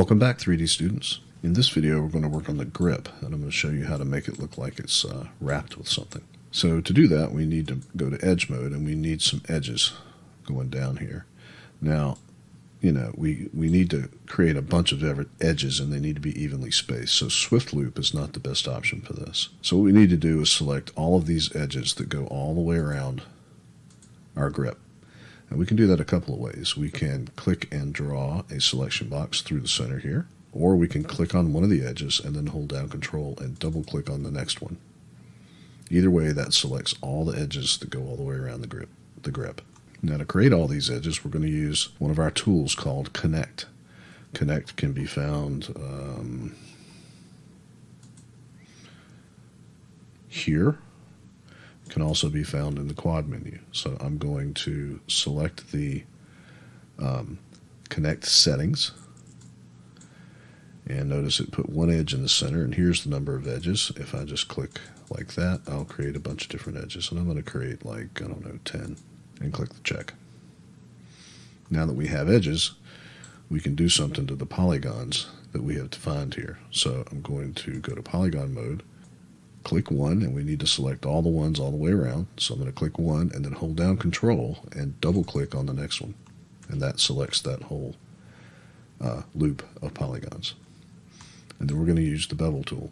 Welcome back, 3D students. In this video, we're going to work on the grip, and I'm going to show you how to make it look like it's wrapped with something. So to do that, we need to go to edge mode, and we need some edges going down here. Now, we need to create a bunch of edges, and they need to be evenly spaced. So Swift Loop is not the best option for this. So what we need to do is select all of these edges that go all the way around our grip. And we can do that a couple of ways. We can click and draw a selection box through the center here, or we can click on one of the edges and then hold down Control and double click on the next one. Either way, that selects all the edges that go all the way around the grip. Now to create all these edges, we're going to use one of our tools called Connect. Connect can be found here. Can also be found in the quad menu. So I'm going to select the Connect settings, and notice it put one edge in the center, and here's the number of edges. If I just click like that, I'll create a bunch of different edges, and I'm going to create 10, and click the check. Now that we have edges, we can do something to the polygons that we have defined here. So I'm going to go to polygon mode, click one, and we need to select all the ones all the way around. So I'm going to click one and then hold down Control and double click on the next one. And that selects that whole loop of polygons. And then we're going to use the bevel tool.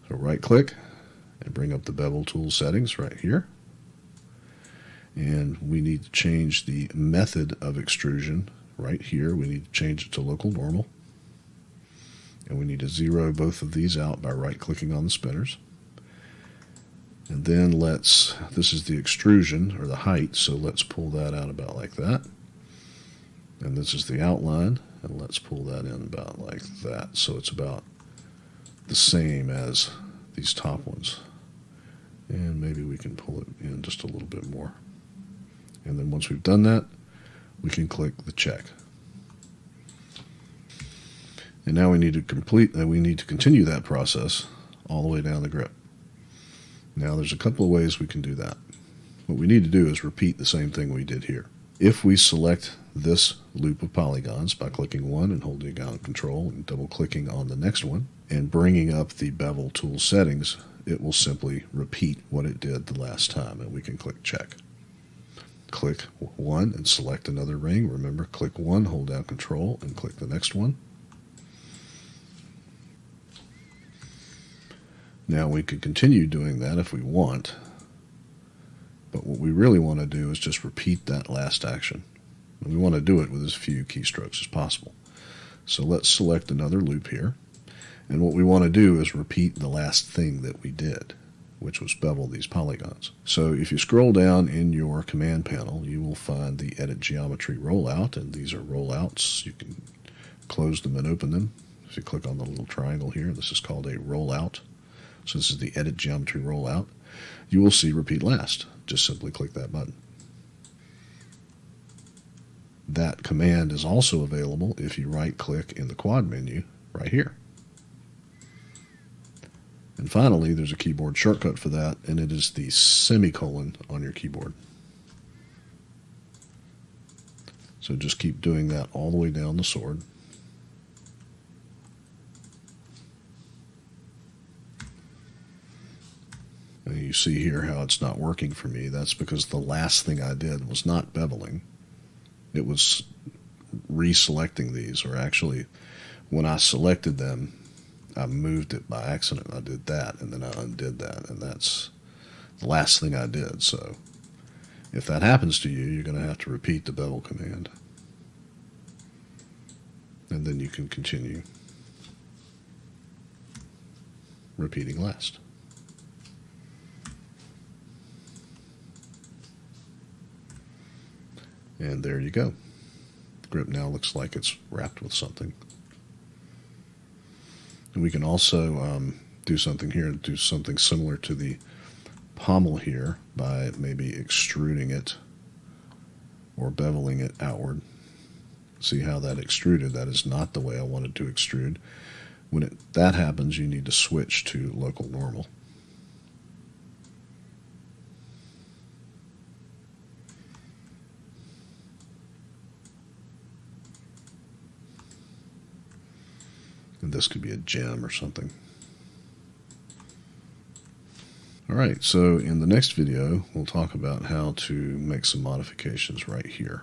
So right click and bring up the bevel tool settings right here. And we need to change the method of extrusion right here. We need to change it to local normal. And we need to zero both of these out by right-clicking on the spinners. And then this is the extrusion, or the height, so let's pull that out about like that. And this is the outline, and let's pull that in about like that. So it's about the same as these top ones. And maybe we can pull it in just a little bit more. And then once we've done that, we can click the check. And now we need to continue that process all the way down the grip. Now there's a couple of ways we can do that. What we need to do is repeat the same thing we did here. If we select this loop of polygons by clicking one and holding down Control and double clicking on the next one and bringing up the bevel tool settings, it will simply repeat what it did the last time, and we can click check. Click one and select another ring. Remember, click one, hold down Control, and click the next one. Now we could continue doing that if we want, but what we really want to do is just repeat that last action. And we want to do it with as few keystrokes as possible. So let's select another loop here, and what we want to do is repeat the last thing that we did, which was bevel these polygons. So if you scroll down in your command panel, you will find the Edit Geometry rollout, and these are rollouts. You can close them and open them. If you click on the little triangle here, this is called a rollout. So this is the Edit Geometry rollout. You will see Repeat Last. Just simply click that button. That command is also available if you right-click in the quad menu right here. And finally, there's a keyboard shortcut for that, and it is the semicolon on your keyboard. So just keep doing that all the way down the sword. And you see here how it's not working for me. That's because the last thing I did was not beveling. It was reselecting these, or actually, when I selected them, I moved it by accident. I did that, and then I undid that, and that's the last thing I did. So if that happens to you, you're going to have to repeat the bevel command. And then you can continue repeating last. And there you go. The grip now looks like it's wrapped with something. And we can also do something here, do something similar to the pommel here by maybe extruding it or beveling it outward. See how that extruded? That is not the way I wanted to extrude. When that happens, you need to switch to local normal. And this could be a gem or something. Alright, so in the next video we'll talk about how to make some modifications right here.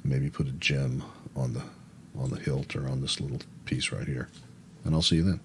Maybe put a gem on the hilt or on this little piece right here. And I'll see you then.